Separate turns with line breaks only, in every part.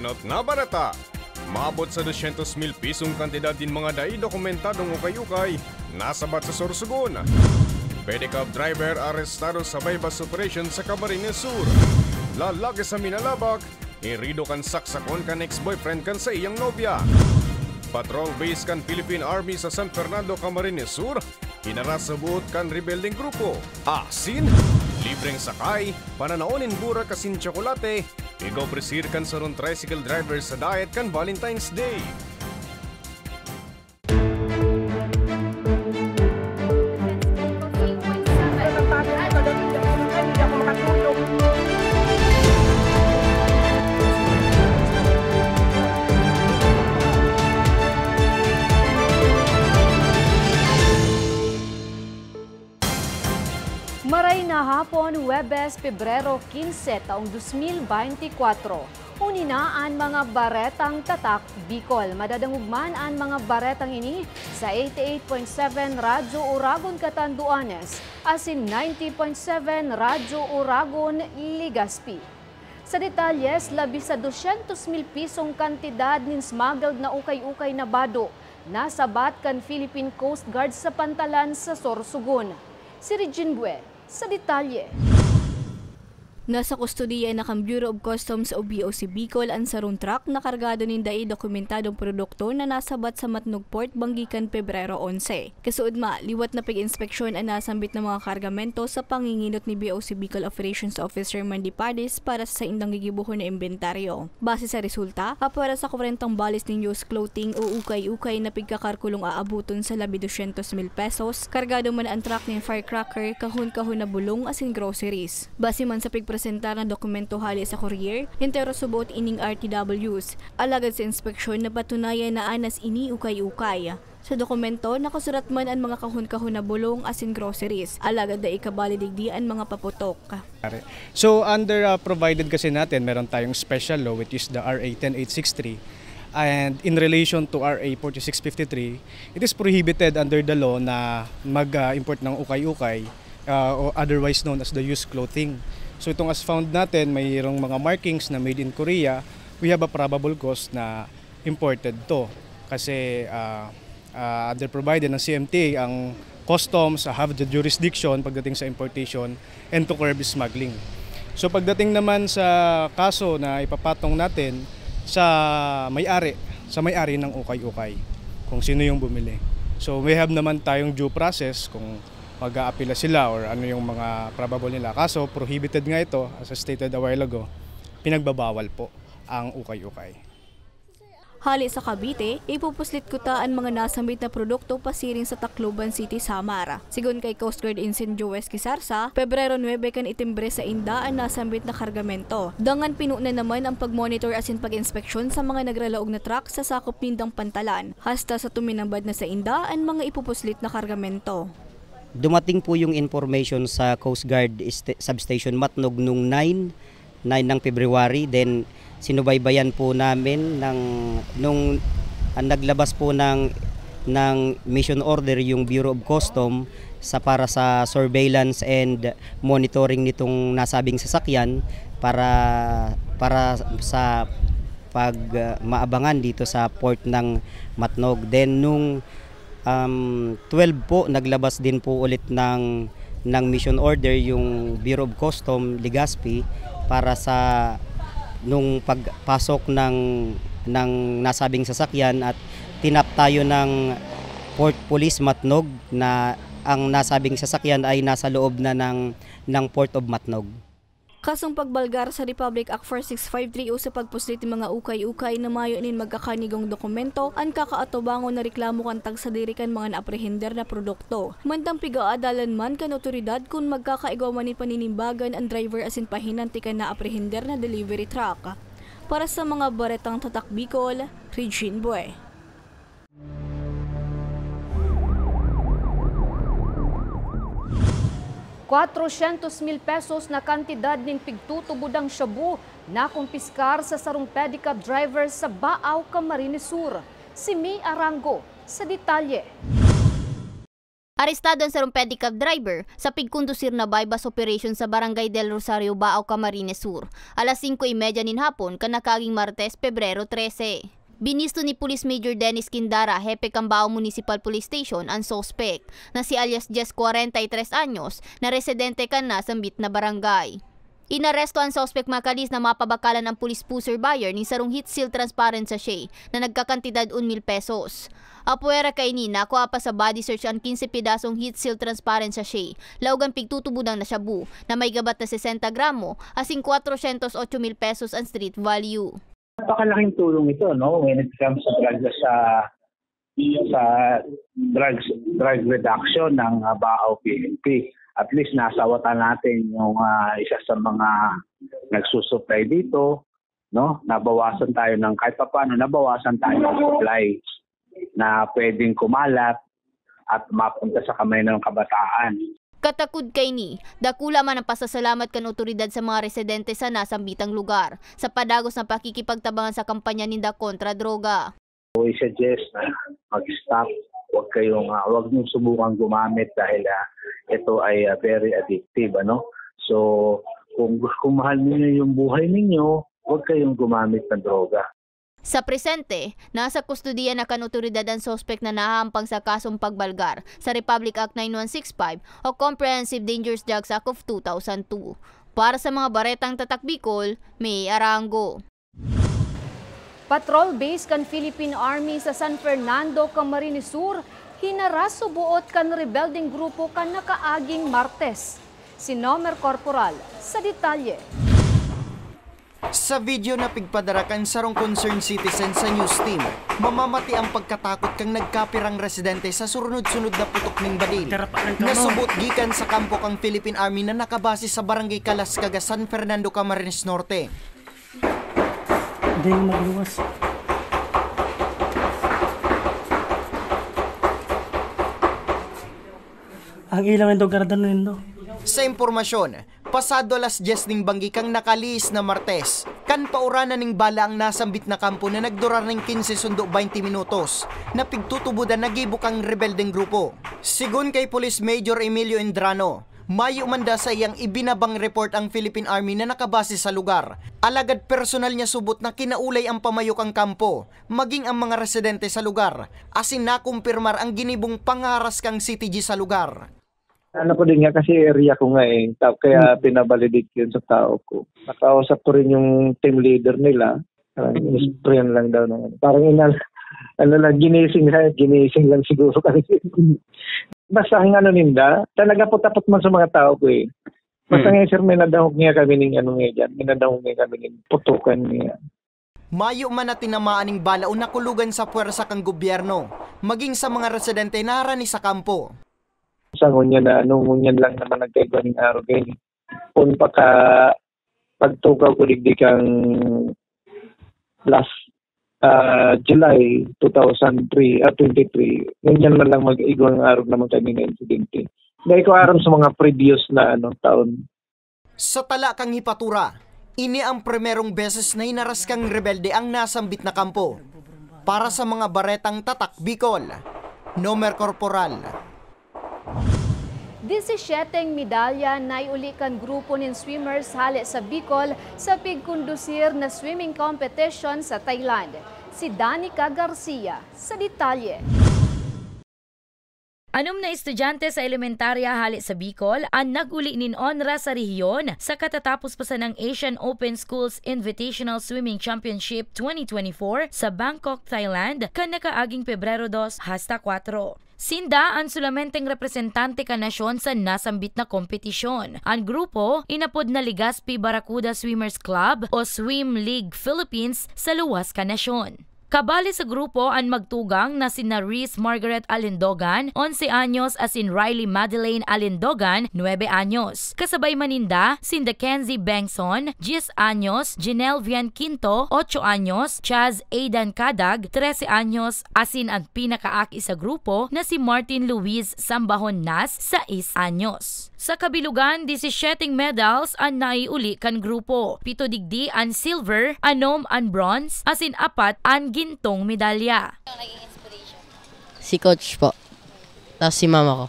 Enot na barata. Maabot sa 200,000 pisong kantidad din mga dai dokumentadong ukay-ukay nasabat sa Sorsogon. Pedicab driver arestado sa bypass operation sa Camarines Sur. Lalaki sa Minalabak, irido kan saksakon kan ex-boyfriend kan sa iyang nobya. Patrol base kan Philippine Army sa San Fernando, Camarines Sur, hinaras sa buot kan rebelding grupo. Asin, libreng sakay, pananaonin bura kasin tsokolate, igaw presir kan sarong tricycle driver sa diet kan Valentine's Day.
Maray na hapon, Huwebes, Pebrero 15, taong 2024. Uninaan mga baretang tatak Bicol. Madadangugman ang mga baretang ini sa 88.7 Radyo Uragon Catanduanes, asin 90.7 Radyo Uragon Legazpi. Sa detalyes, labis sa 200,000 pisong kantidad nin smuggled na ukay-ukay na bado nasabat kan Philippine Coast Guard sa pantalan sa Sorsogon. Si Regine Bue sa detalye.
Nasa kustodiya na kang Bureau of Customs o BOC Bicol ang sarong truck na kargado nin dai dokumentadong produkto na nasabat sa Matnog Port Banggikan Pebrero 11. Kasuod liwat na pag-inspeksyon ang nasambit ng mga kargamento sa panginginot ni BOC Bicol Operations Officer Mandy Pardes para sa indang gigibuhon na inventaryo. Base sa resulta, para sa 40 balis ng used clothing o ukay-ukay na pigkakarkulong aabuton sa 200,000 pesos, kargado man ang truck ng firecracker, kahon-kahon na bulong asin groceries. Base man sa presentar na dokumento hali sa courier, entero subot ining RTWs. Alagad sa inspeksyon na patunayan na anas ini ukay-ukay. Sa dokumento, nakasurat man ang mga kahon-kahon na bulong asin groceries. Alagad na ikabalidigdi ang mga paputok.
So under provided kasi natin, meron tayong special law which is the RA 10863. And in relation to RA 4653, it is prohibited under the law na mag-import ng ukay-ukay or otherwise known as the used clothing. So itong as found natin, mayroong mga markings na made in Korea, we have a probable cause na imported to. Kasi under provided ng CMTA, ang customs have the jurisdiction pagdating sa importation and to curb smuggling. So pagdating naman sa kaso na ipapatong natin sa may-ari ng ukay-ukay, kung sino yung bumili. So we have naman tayong due process kung mag-aapila sila or ano yung mga probable nila. Kaso prohibited nga ito, as I stated a while ago, pinagbabawal po ang ukay-ukay.
Hali sa Cavite, ipupuslit kuta ang mga nasambit na produkto pasiring sa Tacloban City, Samar. Sigon kay Coast Guard Ensign Joes Quisarsa, Pebrero 9 kan itimbre sa inda ang nasambit na kargamento. Dangan pinuna naman ang pagmonitor asin pag-inspeksyon sa mga nagralaog na truck sa sakop nindang pantalan. Hasta sa tuminambad na sa inda ang mga ipupuslit na kargamento.
Dumating po yung information sa Coast Guard Substation Matnog nung 9 ng February. Then sinubaybayan po namin nung naglabas po ng mission order yung Bureau of Customs para sa surveillance and monitoring nitong nasabing sasakyan para sa maabangan dito sa port ng Matnog. Then nung 12 po, naglabas din po ulit ng mission order yung Bureau of Customs Legazpi para sa nung pagpasok ng nasabing sasakyan at tinap tayo ng Port Police Matnog na ang nasabing sasakyan ay nasa loob na ng Port of Matnog.
Kasong pagbalgar sa Republic Act 4653 o sa pagpuslit ng mga ukay-ukay na mayo nin magkakanigong dokumento ang kakaatobangon na reklamo kantag sa dirikan mga naaprehender na produkto. Mandang pigaadalan man kan otoridad kung magkakaigwaman ni paninimbagan ang driver asin pahinanti kan naaprehender na delivery truck. Para sa mga baretang tatak Bicol, Regine Bue.
400,000 pesos na kantidad ng pigtutubudang shabu na kumpiskar sa sarong pedicab driver sa Baaw, Camarines Sur. Si May Arango sa detalye.
Arestado ang sarong pedicab driver sa pigkondusir na bypass operation sa Barangay del Rosario, Bao, Camarines Sur. Alas 5:30 nin hapon kanakaging Martes, Pebrero 13. Binisto ni Police Major Dennis Quindara, Hepe Cambao Municipal Police Station, ang suspect na si alias Jess 43 anyos na residente kan na sa mbit na barangay. Inaresto ang suspect makalis na mapabakalan ng police pusher buyer ni sarong heat seal transparent sachet na nagkakantidad 1,000 pesos. Apuera kay ni nakuha pa sa body search ang 15 pedasong heat seal transparent sachet, laugang pigtutubudang na shabu na may gabat na 60 gramo, asing 408,000 pesos ang street value.
Napakalaking tulong ito, no, when it comes to drug reduction ng Bao PNP. At least nasawatan natin yung isa sa mga nagsusupply dito, no? Nabawasan tayo ng kahit paano, nabawasan tayo ng supply na pwedeng kumalat at mapunta sa kamay ng kabataan.
Katakod kay ni, dakula man ang pasasalamat kan otoridad sa mga residente sa nasambitang lugar sa padagos na pakikipagtabangan sa kampanya ninda kontra droga.
We suggest na mag-stop, huwag niyong subukang gumamit dahil ito ay very addictive, ano? So, kung mahal niyo yung buhay ninyo, huwag kayong gumamit ng droga.
Sa presente, nasa kustudiya na kan otoridad ang suspect na nahahampang sa kasong pagbalgar sa Republic Act 9165 o Comprehensive Dangerous Drugs Act of 2002. Para sa mga baretang tatak Bicol, May Arango.
Patrol base kan Philippine Army sa San Fernando, Camarines Sur, hinaras subuot kan rebelding grupo kan nakaaging Martes. Si Nomer Corporal sa detalye.
Sa video na pigpadarakan sarong concerned citizen sa news team, mamamati ang pagkatakot kang nagkapirang residente sa sunod-sunod na putok ning badil. Nasubot gikan sa kampo kang Philippine Army na nakabase sa Barangay Kalascaga, San Fernando, Camarines Norte.
Hindi magluwas. Ang ilang ito gardan nindo.
Sa impormasyon, pasado alas 10 ning banggi kang nakalis na Martes, kan pauranan ning bala ang nasambit na kampo na nagdurar ning 15 / 20 minutos, na pigtutubudan nagibok ang rebeldeng grupo. Sigun kay Police Major Emilio Indrano, mayo manda sa iyang ibinabang report ang Philippine Army na nakabase sa lugar. Alagad personal niya subot na kinaulay ang pamayok ang kampo, maging ang mga residente sa lugar, asin nakumpirmar ang ginibong pangaras kang CTG sa lugar.
Ano ko din nga kasi area ko nga kaya pinabalidik yun sa tao ko. Nakausap ko rin yung team leader nila, in-sprayan lang daw naman. Parang ginising lang siguro kasi. Basta ang ninda, talaga tapot man sa mga tao ko Basta nga sir, may nadahog niya kami ng minadahog niya kami ng putukan niya.
Mayo man na tinamaan ng bala o nakulugan sa puwersa kang gobyerno, maging sa mga residente na harani sa kampo.
Sa ngunyan lang naman nagkaiba ng araw kayo. Kung pagtukaw ko digdi kang last July 2023, ngunyan man lang mag-igong araw naman kami ng insidente. Dahil ko aram sa mga previous na taon.
Sa tala kang hipatura, ini ang primerong beses na hinaras kang rebelde ang nasambit na kampo. Para sa mga baretang tatak Bicol, Nomer Corporal.
17 medalya na iulikan grupo ng swimmers hali sa Bicol sa pigkondusir na swimming competition sa Thailand. Si Danica Garcia sa detalye.
Anom na estudyante sa elementarya hali sa Bicol ang nag-uli nin onra sa rehiyon sa katatapos pa ng Asian Open Schools Invitational Swimming Championship 2024 sa Bangkok, Thailand, kan nakaaging Pebrero 2 hasta 4. Sinda ang sulamenteng representante ka nasyon sa nasambit na kompetisyon. Ang grupo, inapod na Legazpi Barracuda Swimmers Club o Swim League Philippines sa luwas ka nasyon. Kabali sa grupo ang magtugang na sina Reese Margaret Alindogan, 11 anyos, asin Riley Madeleine Alindogan, 9 anyos. Kasabay maninda, sinda Kenzie Bengson, 10 anyos, Janelle Vian Quinto, 8 anyos, Chaz Aidan Kadag, 13 anyos, asin ang pinakaaki sa grupo na si Martin Luis Sambahon Nas, 6 anyos. Sa kabilugan, 17 medals ang naiuli kan grupo. 7 digdi ang silver, 6 ang bronze, asin 4 ang gintong medalya.
Si coach po, tapos si mama ko.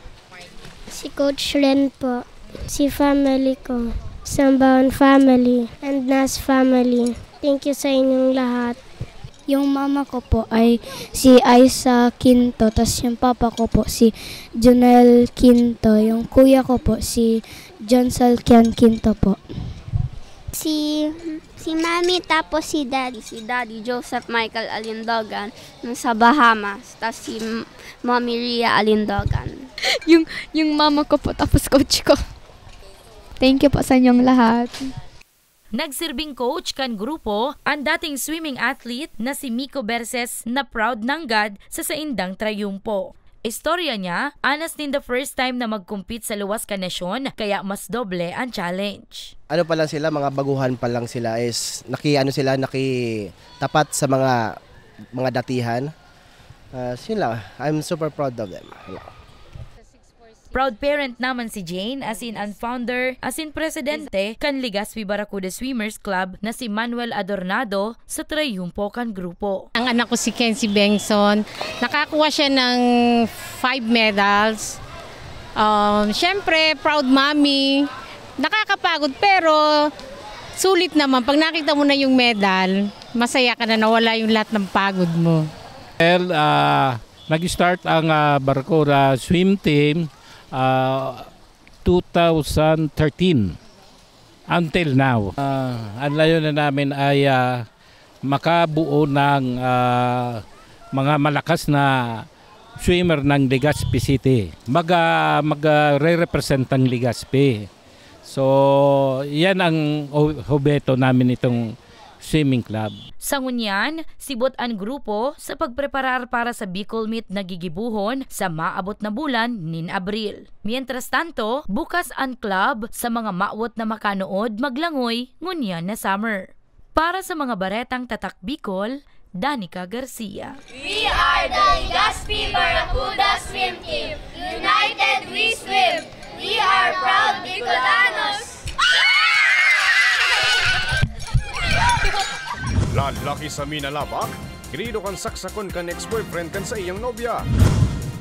Si Coach Ren po. Si family ko. Sambaon family and Nas family. Thank you sa inyong lahat.
Yung mama ko po ay si Aiza Quinto, tas yung papa ko po si Jonel Quinto, yung kuya ko po si John Salkian Quinto po.
Si Mami tapos si Daddy Joseph Michael Alindogan sa Bahamas, tapos si Mommy Ria Alindogan.
yung mama ko po tapos coach ko. Thank you po sa inyong lahat.
Nagsirbing coach kan grupo ang dating swimming athlete na si Miko Berses na proud ng God sa saindang trayumpo. Istorya niya, anas din the first time na mag-compete sa luwas ka nasyon, kaya mas doble ang challenge.
Ano pa lang sila, mga baguhan pa lang sila is nakitapat sa mga datihan. Yun lang, I'm super proud of them.
Proud parent naman si Jane, as in ang founder, as in presidente kan Legazpi Barracuda Swimmers Club na si Manuel Adornado sa trayumpo kan grupo.
Ang anak ko si Kenzie Bengson, nakakuha siya ng 5 medals. Siyempre, proud mommy. Nakakapagod pero sulit naman. Pag nakita mo na yung medal, masaya ka na, nawala yung lahat ng pagod mo.
Well, nag-start ang Barracuda swim team 2013 until now. Ang layunin namin ay makabuo ng mga malakas na swimmer ng Legazpi City. Magre-represent ang Legazpi. So, yan ang hobeto namin itong swimming club.
Sa ngunyan, sibot ang grupo sa pagpreparar para sa Bicol Meet na gigibuhon sa maabot na bulan nin Abril. Mientras tanto, bukas ang club sa mga maawot na makanood maglangoy ngunyan na summer. Para sa mga baretang tatak Bicol, Danica Garcia.
We are the Legazpi Barracuda Swim Team. United we swim. We are proud Bicolanos.
Lalaki sa minalabak, kinido kan saksakon kan ex-boyfriend kan sa iyang nobya.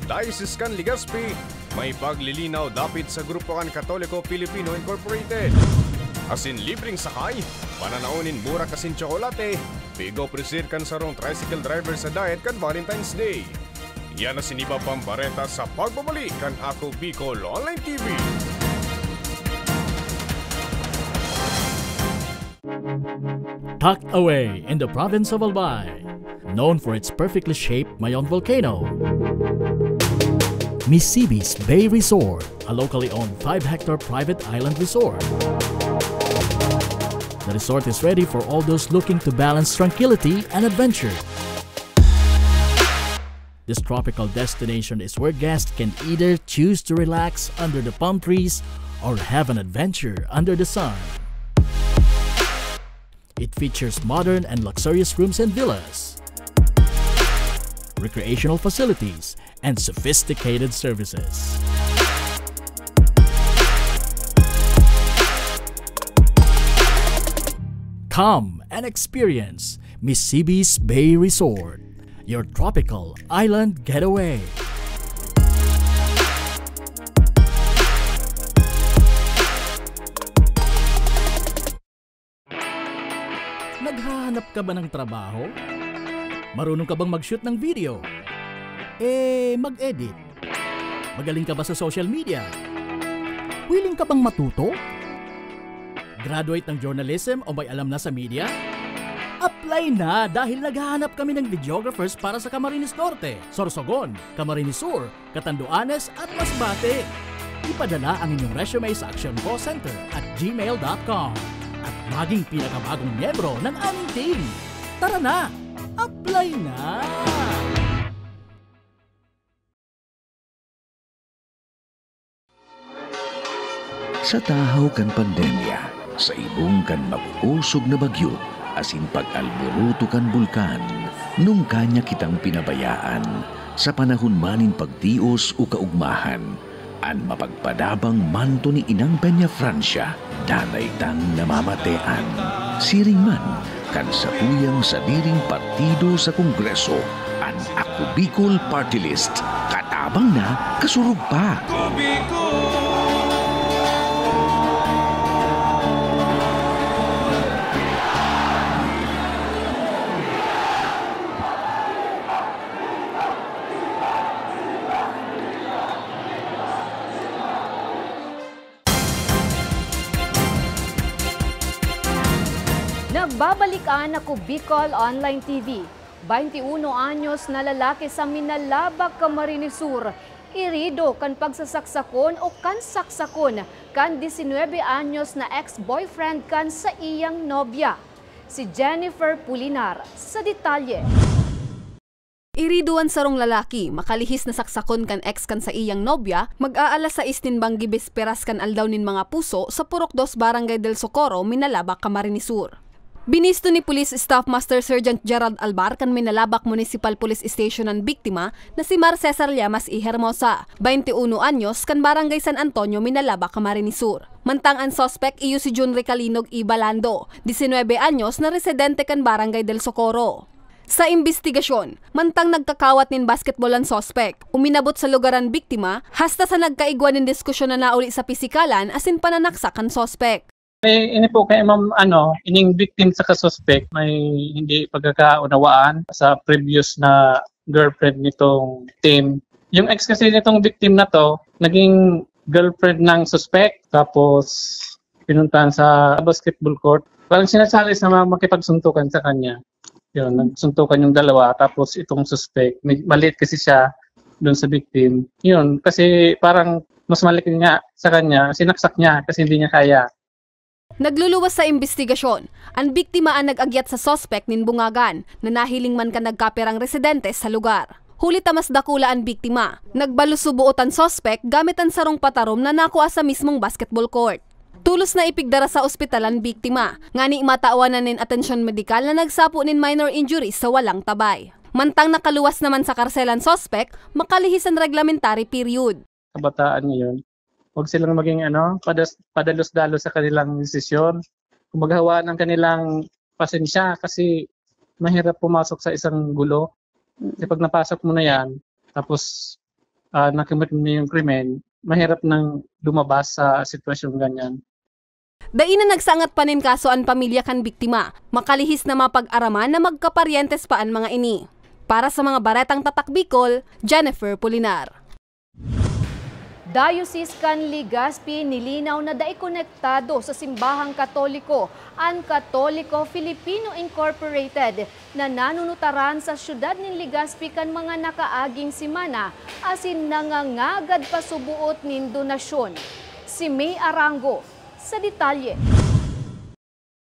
Diocese kan Legazpi, may paglilinaw dapit sa grupo kan Katoliko Filipino Incorporated. Asin libreng sakay, pananaunin mura kasin tsokolate, bigo presir kan sarong tricycle driver sa diet kan Valentine's Day. Yan na siniba pambareta sa pagbabalik kan Ako Bicol Online TV.
Tucked away in the province of Albay, known for its perfectly shaped Mayon volcano, Misibis Bay Resort, a locally owned 5-hectare private island resort. The resort is ready for all those looking to balance tranquility and adventure. This tropical destination is where guests can either choose to relax under the palm trees or have an adventure under the sun. It features modern and luxurious rooms and villas, recreational facilities, and sophisticated services. Come and experience Misibis Bay Resort, your tropical island getaway. Naghahanap ka ba ng trabaho? Marunong ka bang mag-shoot ng video? Mag-edit? Magaling ka ba sa social media? Willing ka bang matuto? Graduate ng journalism o may alam na sa media? Apply na dahil naghahanap kami ng videographers para sa Camarines Norte, Sorsogon, Camarines Sur, Catanduanes at Masbate. Ipadala ang inyong resume sa actioncallcenter@gmail.com at maging pinakabagong miyembro ng aming team. Tara na! Apply na!
Sa tahaw kan pandemya, sa ibong kan mapusog na bagyo, asin pag-alboruto kan bulkan, nung kanya kitang pinabayaan, sa panahon manin pagtios o kaugmahan, an mapagpadabang manto ni Inang Peña Francia, danay tang namamatean. Siring man, kan sa tuyang sa diring partido sa Kongreso, an Ako Bicol Party List, katabang na kasurog pa.
Nagbabalikan ako Bicol Online TV. 21 anyos na lalaki sa Minalabak, Camarines Sur. Irido kan pagsasaksakon o kan saksakon kan 19 anyos na ex-boyfriend kan sa iyang nobya. Si Jennifer Pulinar sa detalye.
Iriduan sarong lalaki, makalihis na saksakon kan ex kan sa iyang nobya, mag-aalas sa istinbang gibisperas kan aldaw nin mga puso sa Purok 2 Barangay del Socorro, Minalabak, Camarines Sur. Binisto ni Police Staff Master Sergeant Gerald Albar kan Minalabak Municipal Police Station ang biktima na si Mar Cesar Llamas y Hermosa, 21 anyos kan Barangay San Antonio, Minalabak, Camarines Sur. Mantang ang suspect iyo si Jun Recalinog y Balando, 19 anyos na residente kan Barangay del Socorro. Sa imbestigasyon, mantang nagkakawat nin basketball ang suspect, uminabot sa lugar ang biktima hasta sa nagkaigwan nin diskusyon na nauli sa pisikalan asin pananaksak ang suspect.
Ini po kay ma'am ining victim sa kasuspect may hindi pagkakaunawaan sa previous na girlfriend nitong team. Yung ex kasi nitong victim na to, naging girlfriend ng suspect tapos pinuntahan sa basketball court. Parang sinasalis na makipagsuntukan sa kanya. Yun, nagsuntukan yung dalawa tapos itong suspect, maliit kasi siya doon sa victim. Yun, kasi parang mas maliit nga sa kanya, sinaksak niya kasi hindi niya kaya.
Nagluluwas sa imbestigasyon, ang biktima ang nag-agyat sa suspect nin bungagan na nahiling man ka nagkaperang residente sa lugar. Huli tamas dakula ang biktima, nagbalusubuot ang suspect gamit ang sarong patarom na nakuha sa mismong basketball court. Tulos na ipigdara sa ospital ang biktima, ngani mataawanan nin atensyon medikal na nagsapo nin minor injuries sa walang tabay. Mantang nakaluwas naman sa karselan suspect, makalihis ang reglamentary period.
Kabataan ngayon, huwag silang maging padalos-dalos sa kanilang desisyon. Kung maghawa ng kanilang pasensya kasi mahirap pumasok sa isang gulo. Kasi pag napasok mo na yan, tapos nakamit mo yung krimen, mahirap nang lumabas sa sitwasyong ganyan.
Daina nagsangat pa nin kaso ang pamilya kan biktima, makalihis na mapag-araman na magkaparyentes pa ang mga ini. Para sa mga baretang tatak Bicol, Jennifer Pulinar.
Diocese kan Legazpi nilinaw na konektado sa simbahang Katoliko ang Katoliko Filipino Incorporated na nanunutaran sa syudad ng Legazpi kan mga nakaaging simana asin nangangagad pa subuot nin donasyon. Si May Arango sa detalye.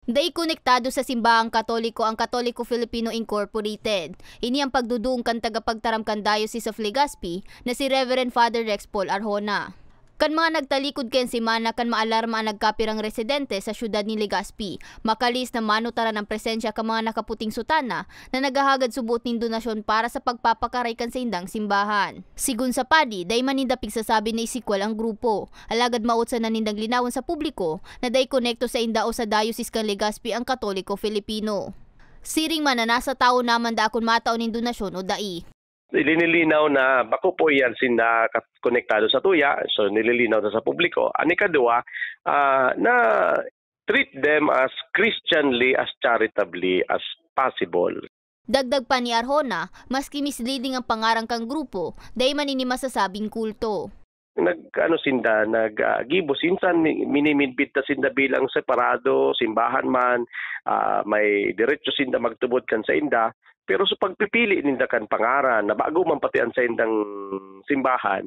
Konektado sa simbahang Katoliko ang Katoliko Filipino Incorporated. Ini ang pagduduong kan tagapagtaram kan Diocese of Legazpi na si Reverend Father Rex Paul Arjona. Kan mga nagtalikod ken simana kan maalarma ang nagkapirang residente sa syudad ni Legazpi, makalis na manutaran ang presensya kan mga nakaputing sutana na naghahagad subuot nin donasyon para sa pagpapakaray kan sa indang simbahan. Sigun sa padi, day manindapig sasabi na isikwal ang grupo. Alagad mautsa na nindang linawon sa publiko na day konekto sa indao sa Diocese kan Legazpi ang Katoliko Filipino. Siring man na nasa tao naman da akon mataon nin donasyon o dai.
Nililinaw na bako po yan sinda konektado sa tuya, so nililinaw na sa publiko. Ani kadua, na treat them as Christianly, as charitably as possible.
Dagdag pa ni Arjona, maski misleading ang pangarang kang grupo, dahil man ini masasabing kulto.
Nag-gibo sinsan, minimidbit na sinda bilang separado, simbahan man, may diretso sinda magtubod kan sa inda. Pero sa pagpipili ninda kan pangaran na bago man patian sa indang simbahan,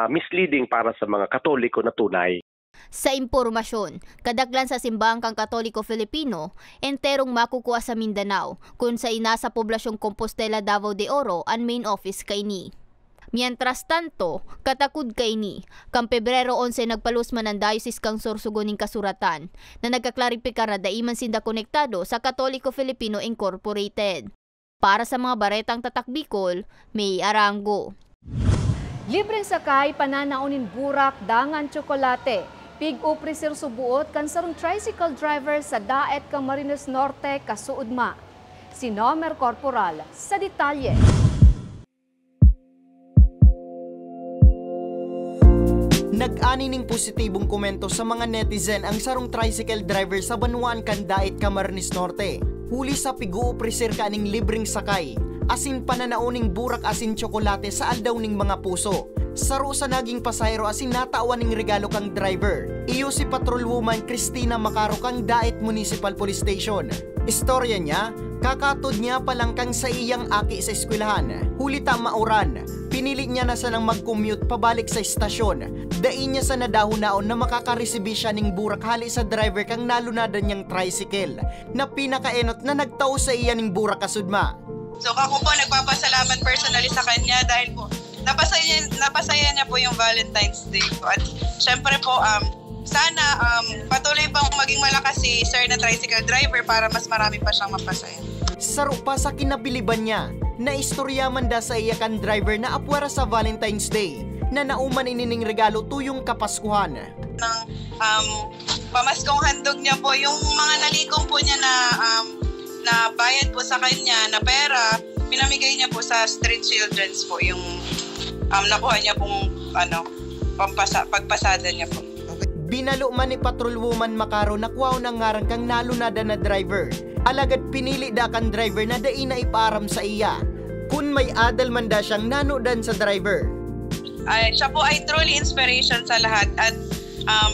misleading para sa mga Katoliko na tunay.
Sa impormasyon, kadaglan sa simbahang kang Katoliko Filipino, enterong makukuha sa Mindanao, kung sa inasa poblasyong Compostela, Davao de Oro, ang main office kay ni. Mientras tanto, katakud kay ni, kang Pebrero 11 nagpalusman ang Diocese kang Sorsogon ning kasuratan, na nagkaklaripikar na daiman sinda konektado sa Katoliko Filipino Incorporated. Para sa mga baretang tatak Bicol, May Arango.
Libreng sakay, pananaunin burak, dangan tsokolate. Pig-uprisir subuot kan sarong tricycle driver sa Daet, Camarines Norte, Kasuudma. Si Nomer Corporal sa detalye.
Nag-ani ning positibong komento sa mga netizen ang sarong tricycle driver sa Banwan kan Daet, Camarines Norte. Huli sa pig-uuprisir ka ning libreng sakay, asin pananauning burak asin tsokolate sa aldaw ning mga puso. Saro sa naging pasahero asin natawan ning regalo kang driver. Iyo si patrolwoman Cristina Macaro kang Daet Municipal Police Station. Istorya niya, kakatod niya palang kang sa iyang aki sa eskwelahan. Hulita mauran, pinili niya na sanang mag-commute pabalik sa istasyon. Dain niya sa nadahon-naon na makakaresibi siya ning burak hali sa driver kang nalunadan niyang tricycle na pinakaenot na nagtao sa iya ning burak kasudma.
So ako po nagpapasalamat personally sa kanya dahil po napasaya niya po yung Valentine's Day po. At syempre po sana patuloy pang maging malakas si sir na tricycle driver para mas marami pa siyang mapasaya.
Saro pa sa kinabiliban niya, na istoryaman da sa iya kan driver na apwera sa Valentine's Day na nauman inining regalo tuyong Kapaskuhan.
Ng pamaskong handog niya po, yung mga nalikong po niya na bayad po sa kanya na pera, pinamigay niya po sa street children's po, yung nakuha niya pong pagpasada niya po.
Binalo man ni patrolwoman Makaro na kwaw ng ngarang kang nalunada na driver. Alagad pinili da kan driver na dai na iparam sa iya. Kun may adal man da siyang nanodan sa driver.
Siya po ay truly inspiration sa lahat at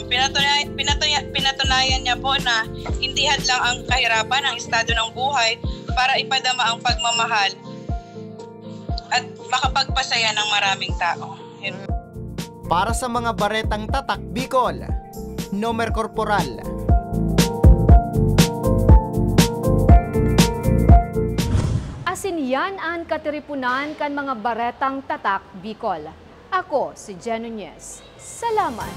pinatunayan niya po na hindi hadlang ang kahirapan ang estado ng buhay para ipadama ang pagmamahal at makapagpasaya ng maraming tao. Yun.
Para sa mga baretang tatak Bicol, Nomer Corporal.
Asin yan ang katiripunan kan mga baretang tatak Bicol. Ako si Jen Nunez. Salamat!